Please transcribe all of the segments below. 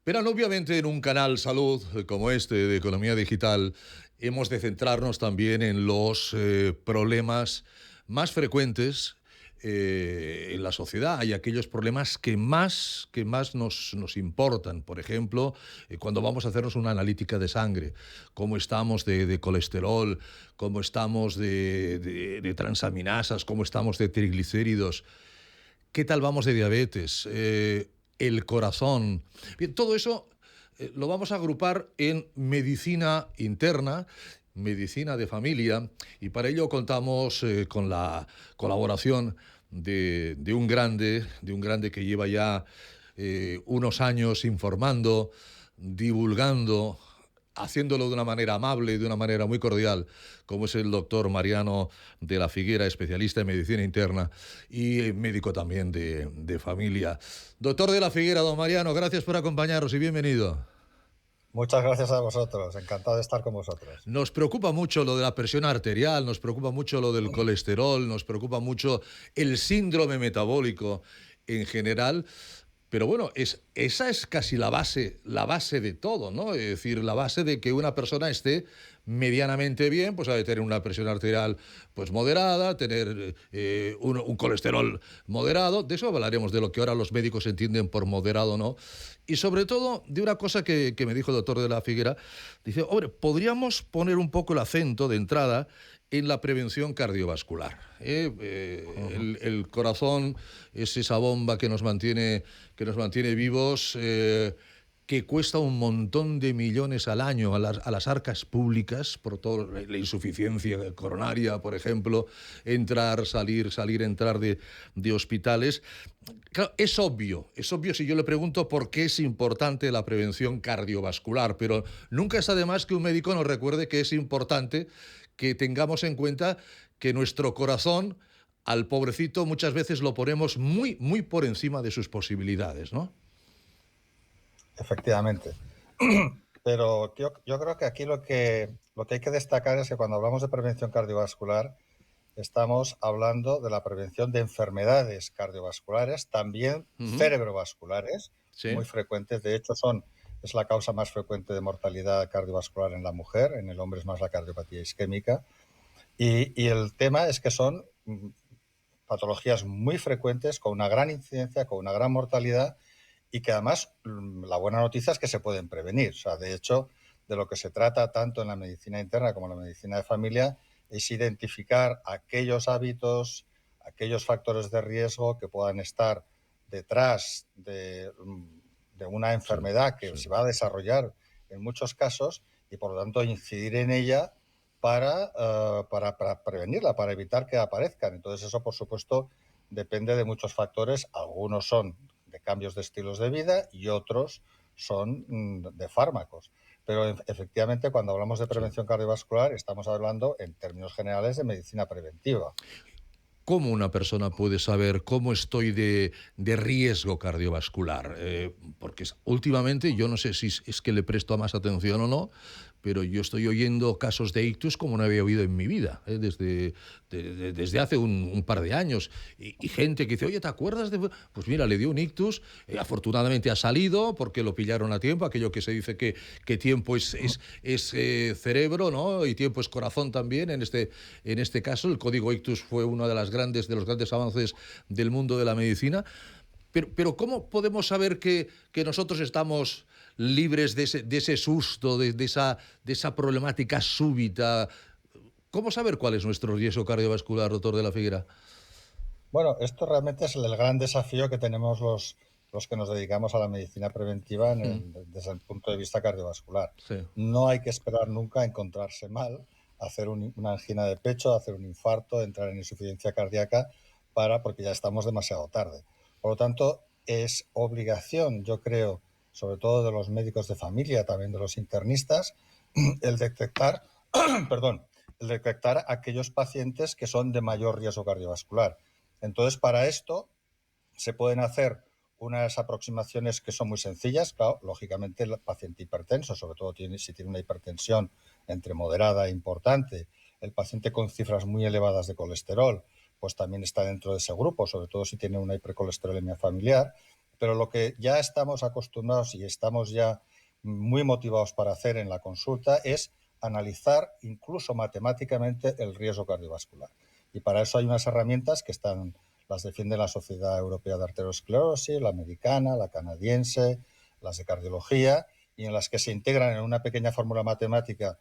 Verán, obviamente en un canal salud como este de Economía Digital hemos de centrarnos también en los problemas más frecuentes en la sociedad y aquellos problemas que más nos importan. Por ejemplo, cuando vamos a hacernos una analítica de sangre, cómo estamos de colesterol, cómo estamos de transaminasas, cómo estamos de triglicéridos, qué tal vamos de diabetes, el corazón. Bien, todo eso lo vamos a agrupar en medicina interna, medicina de familia, y para ello contamos con la colaboración de un grande que lleva ya unos años informando, divulgando, haciéndolo de una manera amable, de una manera muy cordial, como es el doctor Mariano de la Figuera, especialista en medicina interna y médico también de familia. Doctor de la Figuera, don Mariano, gracias por acompañarnos y bienvenido. Muchas gracias a vosotros, encantado de estar con vosotros. Nos preocupa mucho lo de la presión arterial, nos preocupa mucho lo del colesterol, nos preocupa mucho el síndrome metabólico en general. Pero bueno, esa es casi la base de todo, ¿no? Es decir, la base de que una persona esté medianamente bien, pues ha de tener una presión arterial pues moderada, tener un colesterol moderado. De eso hablaremos, de lo que ahora los médicos entienden por moderado, ¿no? Y sobre todo de una cosa que me dijo el doctor de la Figuera. Dice, hombre, podríamos poner un poco el acento de entrada en la prevención cardiovascular. Ujú. El corazón es esa bomba que nos mantiene vivos, que cuesta un montón de millones al año a las arcas públicas por toda la insuficiencia coronaria, por ejemplo, entrar, salir, salir, entrar de hospitales. Claro, es obvio si yo le pregunto por qué es importante la prevención cardiovascular, pero nunca está de más que un médico nos recuerde que es importante que tengamos en cuenta que nuestro corazón, al pobrecito, muchas veces lo ponemos muy, muy por encima de sus posibilidades, ¿no? Efectivamente. Pero yo creo que aquí lo que hay que destacar es que cuando hablamos de prevención cardiovascular, estamos hablando de la prevención de enfermedades cardiovasculares, también Ujú. cerebrovasculares, muy Sí, frecuentes. De hecho, es la causa más frecuente de mortalidad cardiovascular en la mujer, en el hombre es más la cardiopatía isquémica. Y el tema es que son patologías muy frecuentes, con una gran incidencia, con una gran mortalidad y que además la buena noticia es que se pueden prevenir. O sea, de hecho, de lo que se trata tanto en la medicina interna como en la medicina de familia es identificar aquellos hábitos, aquellos factores de riesgo que puedan estar detrás de una sí, enfermedad que sí. se va a desarrollar en muchos casos y por lo tanto incidir en ella para prevenirla, para evitar que aparezcan. Entonces eso, por supuesto, depende de muchos factores. Algunos son de cambios de estilos de vida y otros son de fármacos. Pero efectivamente, cuando hablamos de Sí. prevención cardiovascular, estamos hablando en términos generales de medicina preventiva. ¿Cómo una persona puede saber cómo estoy de riesgo cardiovascular? Porque últimamente yo no sé si es que le presto más atención o no, pero yo estoy oyendo casos de ictus como no había oído en mi vida, desde hace un par de años. Y gente que dice, oye, ¿te acuerdas de...? Pues mira, le dio un ictus, afortunadamente ha salido porque lo pillaron a tiempo, aquello que se dice que tiempo es cerebro, ¿no? Y tiempo es corazón también. En este caso, el código ictus fue uno de los grandes avances del mundo de la medicina. Pero ¿cómo podemos saber que nosotros estamos libres de ese susto, de esa problemática súbita? ¿Cómo saber cuál es nuestro riesgo cardiovascular, doctor de la Figuera? Bueno, esto realmente es el gran desafío que tenemos los que nos dedicamos a la medicina preventiva Mm, desde el punto de vista cardiovascular. sí. No hay que esperar nunca a encontrarse mal, hacer una angina de pecho, hacer un infarto, entrar en insuficiencia cardíaca, porque ya estamos demasiado tarde. Por lo tanto, es obligación, yo creo, sobre todo de los médicos de familia, también de los internistas, el detectar, perdón, el detectar aquellos pacientes que son de mayor riesgo cardiovascular. Entonces, para esto se pueden hacer unas aproximaciones que son muy sencillas. Claro, lógicamente el paciente hipertenso, sobre todo si tiene una hipertensión entre moderada e importante, el paciente con cifras muy elevadas de colesterol, pues también está dentro de ese grupo, sobre todo si tiene una hipercolesterolemia familiar. Pero lo que ya estamos acostumbrados y estamos ya muy motivados para hacer en la consulta es analizar incluso matemáticamente el riesgo cardiovascular. Y para eso hay unas herramientas que las defiende la Sociedad Europea de Arteriosclerosis, la americana, la canadiense, las de cardiología, y en las que se integran en una pequeña fórmula matemática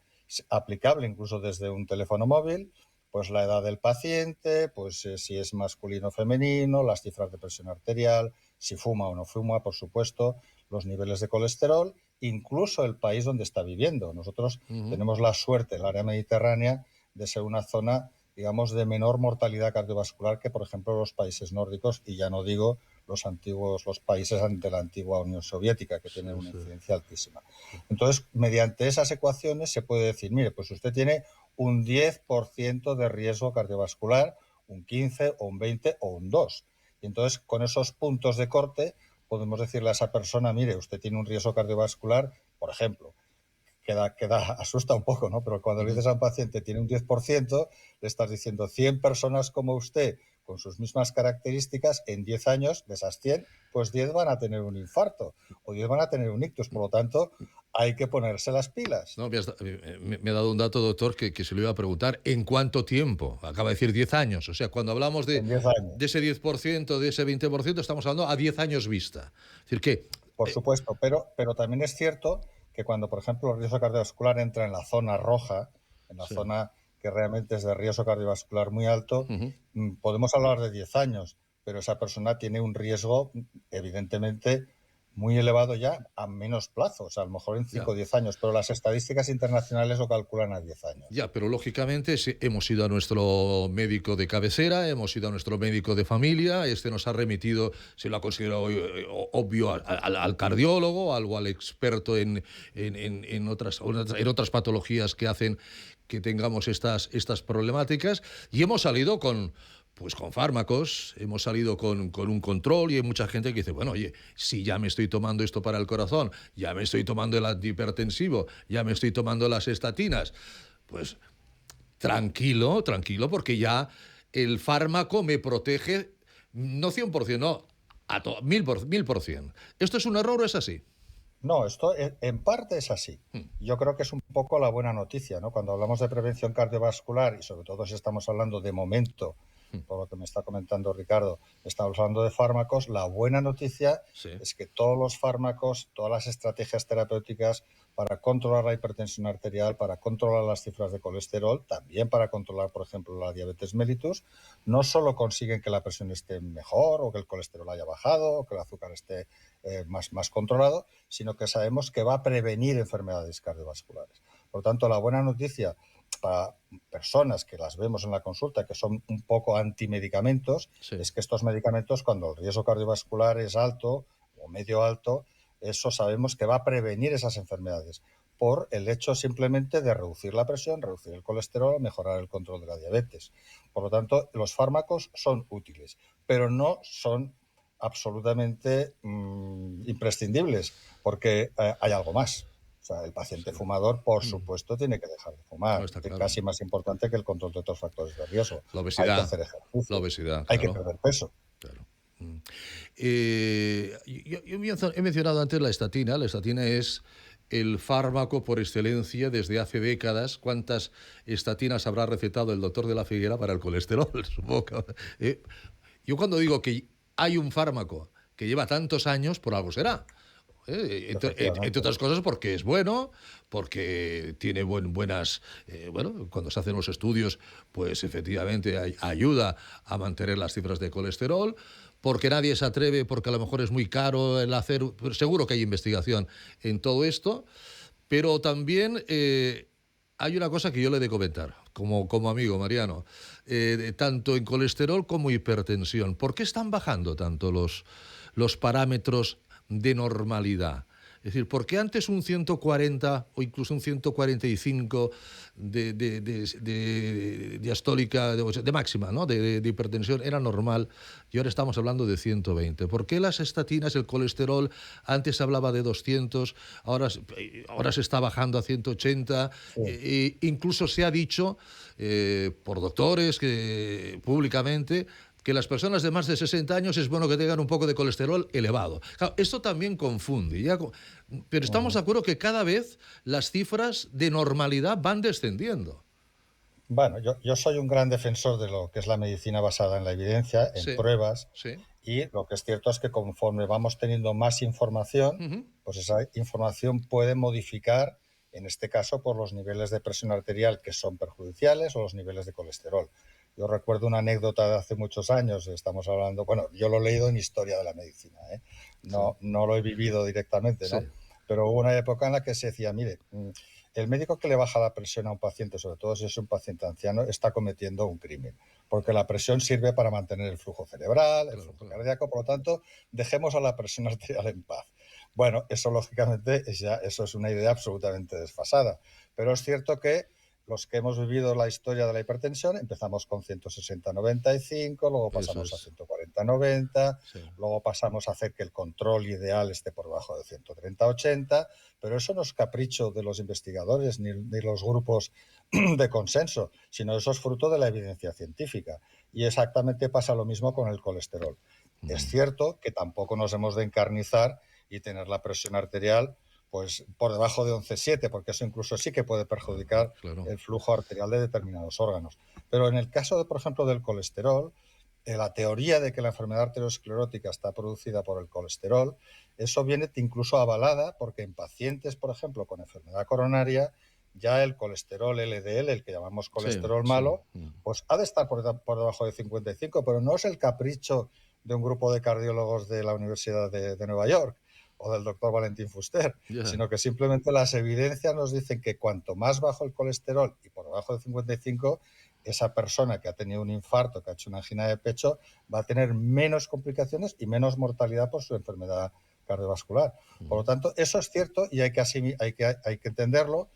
aplicable incluso desde un teléfono móvil, pues la edad del paciente, pues si es masculino o femenino, las cifras de presión arterial, si fuma o no fuma, por supuesto, los niveles de colesterol, incluso el país donde está viviendo. Nosotros tenemos la suerte, el área mediterránea, de ser una zona, digamos, de menor mortalidad cardiovascular que, por ejemplo, los países nórdicos, y ya no digo los países de la antigua Unión Soviética, que tienen una incidencia altísima. Entonces, mediante esas ecuaciones se puede decir, mire, pues usted tiene un 10% de riesgo cardiovascular, un 15 o un 20 o un 2. Y entonces, con esos puntos de corte, podemos decirle a esa persona, mire, usted tiene un riesgo cardiovascular, por ejemplo, asusta un poco, ¿no? Pero cuando le dices a un paciente tiene un 10%, le estás diciendo 100 personas como usted, con sus mismas características, en 10 años, de esas 100, pues 10 van a tener un infarto o 10 van a tener un ictus. Por lo tanto, hay que ponerse las pilas. No, me ha dado un dato, doctor, que se lo iba a preguntar. ¿En cuánto tiempo? Acaba de decir 10 años. O sea, cuando hablamos En 10 años. de ese 10%, de ese 20%, estamos hablando a 10 años vista. Es decir, que... Por supuesto, pero también es cierto que cuando, por ejemplo, el riesgo cardiovascular entra en la zona roja, en la zona que realmente es de riesgo cardiovascular muy alto, podemos hablar de 10 años, pero esa persona tiene un riesgo, evidentemente, muy elevado ya a menos plazo, o sea, a lo mejor en 5 o 10 años, pero las estadísticas internacionales lo calculan a 10 años. Ya, pero lógicamente hemos ido a nuestro médico de cabecera, hemos ido a nuestro médico de familia, nos ha remitido, se lo ha considerado obvio, al cardiólogo, algo al experto en otras patologías que hacen que tengamos estas problemáticas, y hemos salido con fármacos, hemos salido con un control, y hay mucha gente que dice, bueno, oye, si ya me estoy tomando esto para el corazón, ya me estoy tomando el antihipertensivo, ya me estoy tomando las estatinas, pues tranquilo, porque ya el fármaco me protege, no 100%, no, a 1000%. ¿Esto es un error o es así? No, esto en parte es así. Yo creo que es un poco la buena noticia, ¿no? Cuando hablamos de prevención cardiovascular, y sobre todo si estamos hablando de momento, por lo que me está comentando Ricardo, estamos hablando de fármacos, la buena noticia es que todos los fármacos, todas las estrategias terapéuticas para controlar la hipertensión arterial, para controlar las cifras de colesterol, también para controlar, por ejemplo, la diabetes mellitus, no solo consiguen que la presión esté mejor o que el colesterol haya bajado o que el azúcar esté más controlado, sino que sabemos que va a prevenir enfermedades cardiovasculares. Por lo tanto, la buena noticia para personas que las vemos en la consulta, que son un poco antimedicamentos, es que estos medicamentos, cuando el riesgo cardiovascular es alto o medio alto, eso sabemos que va a prevenir esas enfermedades por el hecho simplemente de reducir la presión, reducir el colesterol, mejorar el control de la diabetes. Por lo tanto, los fármacos son útiles, pero no son absolutamente imprescindibles, porque hay algo más. O sea, el paciente fumador, por supuesto, tiene que dejar de fumar. No, está claro. Es casi más importante que el control de otros factores de riesgo. La obesidad. Hay que hacer ejercicio. La obesidad, hay que perder peso. Claro. Yo he mencionado antes la estatina. La estatina es el fármaco por excelencia desde hace décadas. ¿Cuántas estatinas habrá recetado el doctor de la Figuera para el colesterol? Supongo. Yo cuando digo que hay un fármaco que lleva tantos años, por algo será. Entre otras cosas porque es bueno, porque tiene buenas... cuando se hacen los estudios, pues efectivamente ayuda a mantener las cifras de colesterol, porque nadie se atreve, porque a lo mejor es muy caro el hacer... Pero seguro que hay investigación en todo esto, pero también hay una cosa que yo le he de comentar, como amigo, Mariano, tanto en colesterol como hipertensión. ¿Por qué están bajando tanto los parámetros de normalidad? Es decir, ¿por qué antes un 140 o incluso un 145 de diastólica, de máxima, ¿no? de hipertensión era normal, y ahora estamos hablando de 120? ¿Por qué las estatinas, el colesterol, antes se hablaba de 200, ahora se está bajando a 180? Incluso se ha dicho por doctores que públicamente que las personas de más de 60 años es bueno que tengan un poco de colesterol elevado. Claro, esto también confunde, pero estamos de acuerdo que cada vez las cifras de normalidad van descendiendo. Bueno, yo soy un gran defensor de lo que es la medicina basada en la evidencia, en Sí, pruebas, sí. y lo que es cierto es que conforme vamos teniendo más información, Ujú. pues esa información puede modificar, en este caso, por los niveles de presión arterial que son perjudiciales o los niveles de colesterol. Yo recuerdo una anécdota de hace muchos años, estamos hablando, bueno, yo lo he leído en Historia de la Medicina, ¿eh? Sí, No lo he vivido directamente, ¿no? sí. Pero hubo una época en la que se decía, mire, el médico que le baja la presión a un paciente, sobre todo si es un paciente anciano, está cometiendo un crimen, porque la presión sirve para mantener el flujo cerebral, el Claro, flujo claro. cardíaco, por lo tanto, dejemos a la presión arterial en paz. Bueno, eso lógicamente eso es una idea absolutamente desfasada, pero es cierto que los que hemos vivido la historia de la hipertensión empezamos con 160-95, luego Eso pasamos a es. 140-90, Sí. luego pasamos a hacer que el control ideal esté por debajo de 130-80, pero eso no es capricho de los investigadores ni los grupos de consenso, sino eso es fruto de la evidencia científica. Y exactamente pasa lo mismo con el colesterol. Es Mm. cierto que tampoco nos hemos de encarnizar y tener la presión arterial pues por debajo de 11,7, porque eso incluso sí que puede perjudicar Claro. el flujo arterial de determinados órganos. Pero en el caso, de, por ejemplo, del colesterol, la teoría de que la enfermedad arteriosclerótica está producida por el colesterol, eso viene incluso avalada porque en pacientes, por ejemplo, con enfermedad coronaria, ya el colesterol LDL, el que llamamos Sí, colesterol sí. malo, Mm. pues ha de estar por debajo de 55, pero no es el capricho de un grupo de cardiólogos de la Universidad de Nueva York o del doctor Valentín Fuster, Ya. sino que simplemente las evidencias nos dicen que cuanto más bajo el colesterol y por debajo de 55, esa persona que ha tenido un infarto, que ha hecho una angina de pecho, va a tener menos complicaciones y menos mortalidad por su enfermedad cardiovascular. Por lo Mm. tanto, eso es cierto y hay que entenderlo,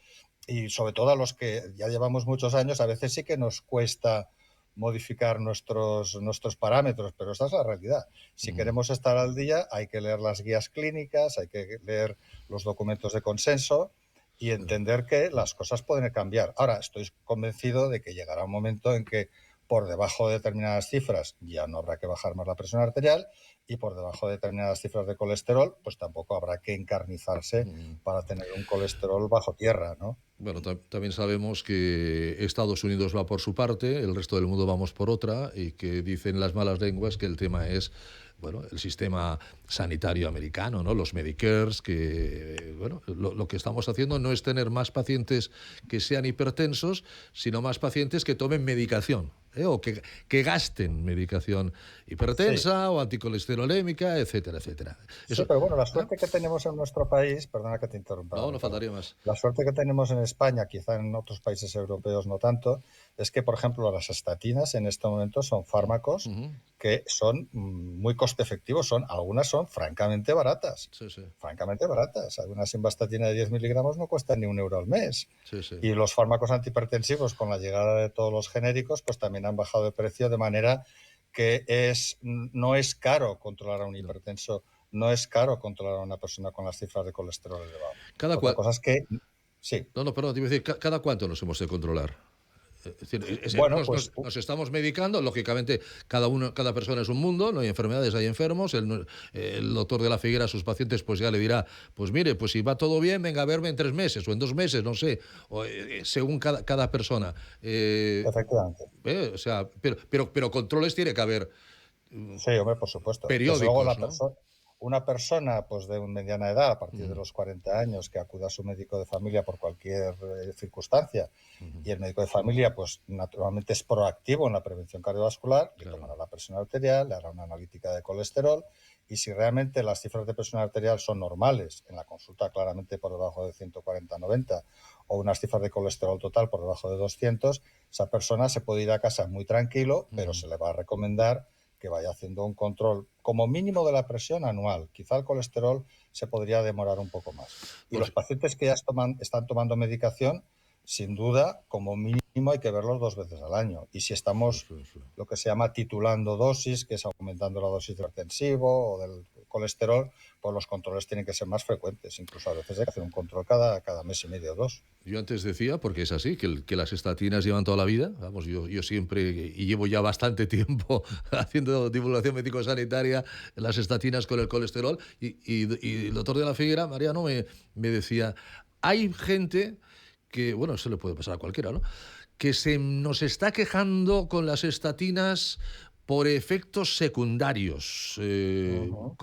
y sobre todo a los que ya llevamos muchos años, a veces sí que nos cuesta modificar nuestros parámetros, pero esa es la realidad. Si Mm. queremos estar al día, hay que leer las guías clínicas, hay que leer los documentos de consenso y Sí. entender que las cosas pueden cambiar. Ahora, estoy convencido de que llegará un momento en que por debajo de determinadas cifras ya no habrá que bajar más la presión arterial y por debajo de determinadas cifras de colesterol, pues tampoco habrá que encarnizarse Mm. para tener un colesterol bajo tierra, ¿no? Bueno, también sabemos que Estados Unidos va por su parte, el resto del mundo vamos por otra, y que dicen las malas lenguas que el tema es, bueno, el sistema sanitario americano, ¿no? Los Medicares, que, bueno, lo que estamos haciendo no es tener más pacientes que sean hipertensos, sino más pacientes que tomen medicación, ¿eh? O que gasten medicación Sí, hipertensa o anticolesterolémica, etcétera, etcétera. sí, Eso, pero bueno, la ¿ah? suerte que tenemos en nuestro país, perdona que te interrumpa, No, no Ricardo, faltaría más. la suerte que tenemos en España, quizá en otros países europeos no tanto, es que, por ejemplo, las estatinas en este momento son fármacos Ujú. que son muy coste efectivos, algunas son Sí, sí, francamente baratas. Alguna simvastatina de 10 miligramos no cuesta ni 1 euro al mes. sí, sí. Y los fármacos antihipertensivos, con la llegada de todos los genéricos, pues también han bajado de precio de manera que no es caro controlar a un No. hipertenso, no es caro controlar a una persona con las cifras de colesterol elevado. Cada Otra cual. cosa es que, sí, No, no, perdón, te iba a decir, ¿cada cuánto nos hemos de controlar? Es decir, bueno, pues nos estamos medicando, lógicamente, cada persona es un mundo, no hay enfermedades, hay enfermos. El doctor de la Figuera a sus pacientes pues ya le dirá, pues mire, pues si va todo bien, venga a verme en 3 meses o en 2 meses, no sé, según cada persona. efectivamente. O sea, pero controles tiene que haber Sí, hombre, por supuesto. Desde luego, periódicos, ¿no? una persona pues, de mediana edad, a partir de Mm, los 40 años, que acuda a su médico de familia por cualquier circunstancia, ujú, y el médico de familia, pues naturalmente es proactivo en la prevención cardiovascular, le claro. tomará la presión arterial, le hará una analítica de colesterol, y si realmente las cifras de presión arterial son normales, en la consulta claramente por debajo de 140-90, o unas cifras de colesterol total por debajo de 200, esa persona se puede ir a casa muy tranquilo, pero Ujú, se le va a recomendar que vaya haciendo un control como mínimo de la presión anual. Quizá el colesterol se podría demorar un poco más. Y los pues, pacientes que ya están tomando medicación, sin duda, como mínimo hay que verlos 2 veces al año. Y si sí, estamos sí, sí. lo que se llama titulando dosis, que es aumentando la dosis de hipertensivo o del colesterol, pues los controles tienen que ser más frecuentes. Incluso a veces hay que hacer un control cada mes y medio o dos. Yo antes decía, porque es así, que las estatinas llevan toda la vida. Vamos, yo siempre, y llevo ya bastante tiempo haciendo divulgación médico-sanitaria, las estatinas con el colesterol. Y el doctor de la Figuera, Mariano, me decía, hay gente que, bueno, eso le puede pasar a cualquiera, ¿no? Que se nos está quejando con las estatinas por efectos secundarios. Ujú.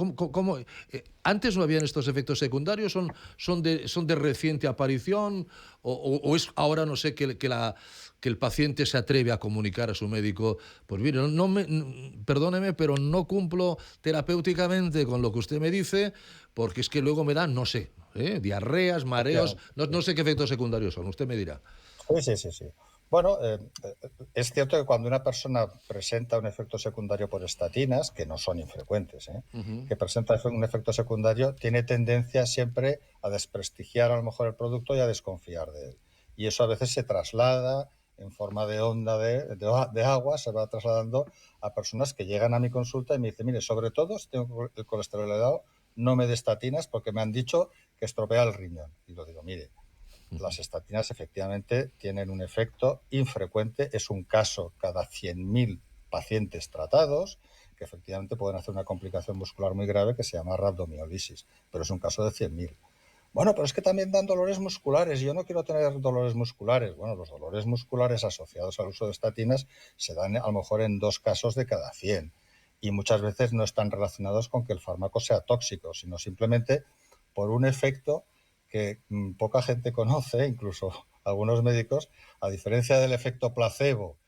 ¿Antes no habían estos efectos secundarios? ¿Son de reciente aparición? ¿O es ahora, no sé, que el paciente se atreve a comunicar a su médico? Pues mire, perdóneme, pero no cumplo terapéuticamente con lo que usted me dice, porque es que luego me dan, no sé, diarreas, mareos, Efectivamente, no, sí. no sé qué efectos secundarios son, usted me dirá. Sí, sí, sí, sí. Bueno, es cierto que cuando una persona presenta un efecto secundario por estatinas, que no son infrecuentes, Ujú. que presenta un efecto secundario, tiene tendencia siempre a desprestigiar a lo mejor el producto y a desconfiar de él. Y eso a veces se traslada en forma de onda de agua, se va trasladando a personas que llegan a mi consulta y me dicen, mire, sobre todo si tengo el colesterol elevado, no me dé estatinas porque me han dicho que estropea el riñón. Y lo digo, mire, las estatinas efectivamente tienen un efecto infrecuente, es un caso cada 100.000 pacientes tratados, que efectivamente pueden hacer una complicación muscular muy grave que se llama rhabdomiolisis, pero es un caso de 100.000. Bueno, pero es que también dan dolores musculares. Yo no quiero tener dolores musculares. Bueno, los dolores musculares asociados al uso de estatinas se dan a lo mejor en 2 casos de cada 100. Y muchas veces no están relacionados con que el fármaco sea tóxico, sino simplemente por un efecto que poca gente conoce, incluso algunos médicos, a diferencia del efecto placebo,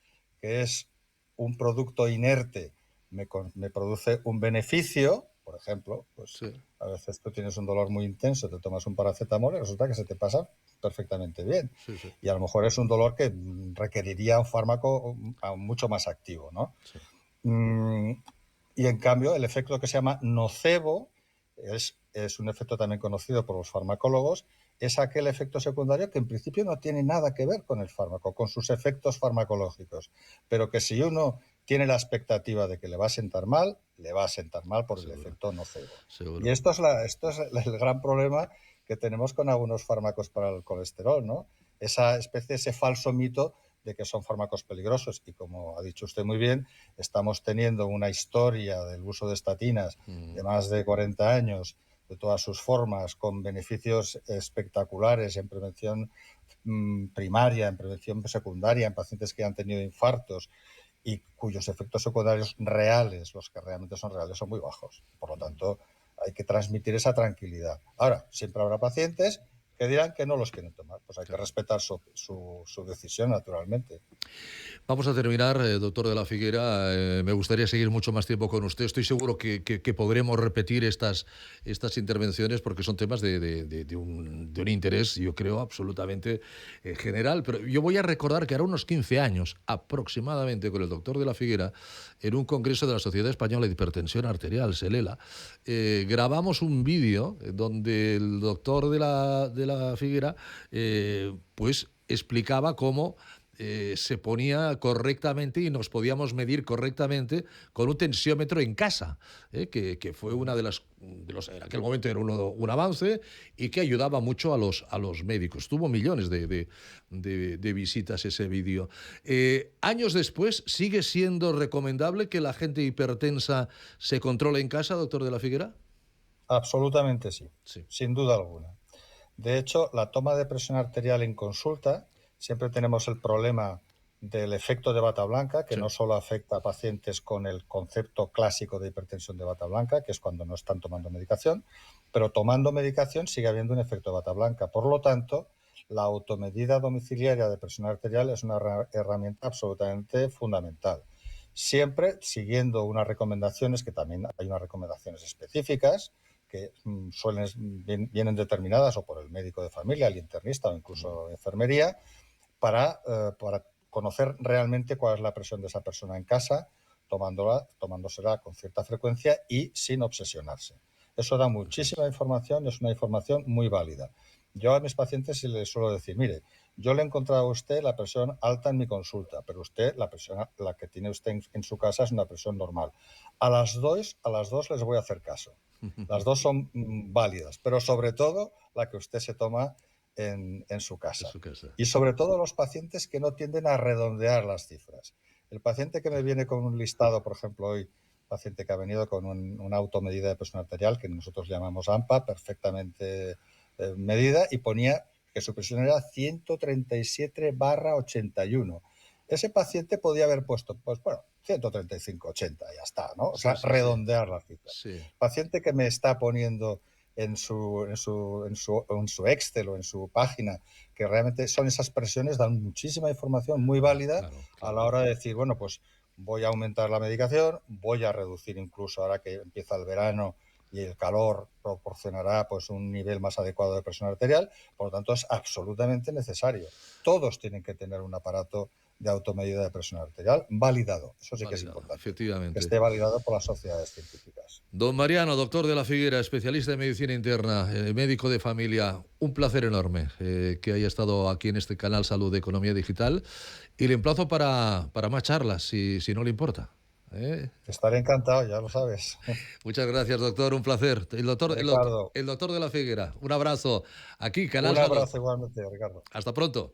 que es un producto inerte, me produce un beneficio, por ejemplo, pues Sí, a veces tú tienes un dolor muy intenso, te tomas un paracetamol y resulta que se te pasa perfectamente bien. sí, sí, Y a lo mejor es un dolor que requeriría un fármaco mucho más activo, ¿no? sí. Mm, y en cambio, el efecto que se llama nocebo es un efecto también conocido por los farmacólogos, es aquel efecto secundario que en principio no tiene nada que ver con el fármaco, con sus efectos farmacológicos, pero que si uno tiene la expectativa de que le va a sentar mal, le va a sentar mal por el Seguro, efecto nocebo. Y seguro. esto es el gran problema que tenemos con algunos fármacos para el colesterol, ¿no? Esa especie, ese falso mito de que son fármacos peligrosos. Y como ha dicho usted muy bien, estamos teniendo una historia del uso de estatinas de Mm. más de 40 años, de todas sus formas, con beneficios espectaculares en prevención primaria, en prevención secundaria, en pacientes que han tenido infartos y cuyos efectos secundarios reales, los que realmente son reales, son muy bajos. Por lo tanto, hay que transmitir esa tranquilidad. Ahora, siempre habrá pacientes que dirán que no los quieren tomar. Pues hay que Claro. respetar su decisión, naturalmente. Vamos a terminar, doctor de la Figuera. Me gustaría seguir mucho más tiempo con usted. Estoy seguro que podremos repetir estas intervenciones porque son temas de un interés, yo creo, absolutamente general. Pero yo voy a recordar que hará unos 15 años aproximadamente con el doctor de la Figuera, en un congreso de la Sociedad Española de Hipertensión Arterial, SELELA, grabamos un vídeo donde el doctor de la Figuera pues explicaba cómo se ponía correctamente y nos podíamos medir correctamente con un tensiómetro en casa, que fue una en aquel momento era un avance y que ayudaba mucho a los médicos. Tuvo millones de visitas ese vídeo. Años después, ¿sigue siendo recomendable que la gente hipertensa se controle en casa, doctor de la Figuera? Absolutamente sí, Sí. sin duda alguna. De hecho, la toma de presión arterial en consulta, siempre tenemos el problema del efecto de bata blanca, que Sí. no solo afecta a pacientes con el concepto clásico de hipertensión de bata blanca, que es cuando no están tomando medicación, pero tomando medicación sigue habiendo un efecto de bata blanca. Por lo tanto, la automedida domiciliaria de presión arterial es una herramienta absolutamente fundamental. Siempre siguiendo unas recomendaciones, que también hay unas recomendaciones específicas, que vienen determinadas o por el médico de familia, el internista o incluso enfermería, para conocer realmente cuál es la presión de esa persona en casa, tomándosela con cierta frecuencia y sin obsesionarse. Eso da Eso muchísima es. información, es una información muy válida. Yo a mis pacientes sí les suelo decir, mire, yo le he encontrado a usted la presión alta en mi consulta, pero usted, la que tiene usted en su casa es una presión normal. A las dos les voy a hacer caso. Las dos son válidas, pero sobre todo la que usted se toma en su En casa. su casa. Y sobre todo los pacientes que no tienden a redondear las cifras. El paciente que me viene con un listado, por ejemplo, hoy, paciente que ha venido con una automedida de presión arterial, que nosotros llamamos AMPA, perfectamente medida, y ponía que su presión era 137/81. Ese paciente podía haber puesto, pues bueno, 135/80, ya está, ¿no? O Sí, sea, sí, sí. redondear las cifras. Sí, Paciente que me está poniendo en su Excel o en su página, que realmente son esas presiones, dan muchísima información muy válida claro, a claro. la hora de decir, bueno, pues voy a aumentar la medicación, voy a reducir incluso ahora que empieza el verano y el calor proporcionará pues un nivel más adecuado de presión arterial, por lo tanto es absolutamente necesario. Todos tienen que tener un aparato de automedida de presión arterial validado, eso sí que es Validado, importante, que efectivamente. esté validado por las sociedades científicas. Don Mariano, doctor de la Figuera, especialista en medicina interna, médico de familia, un placer enorme que haya estado aquí en este canal Salud de Economía Digital y le emplazo para más charlas, si no le importa. ¿Eh? Estaré encantado, ya lo sabes. Muchas gracias, doctor, un placer. Ricardo, El doctor de la Figuera, un abrazo aquí, Canal un Salud. abrazo igualmente, Ricardo. Hasta pronto.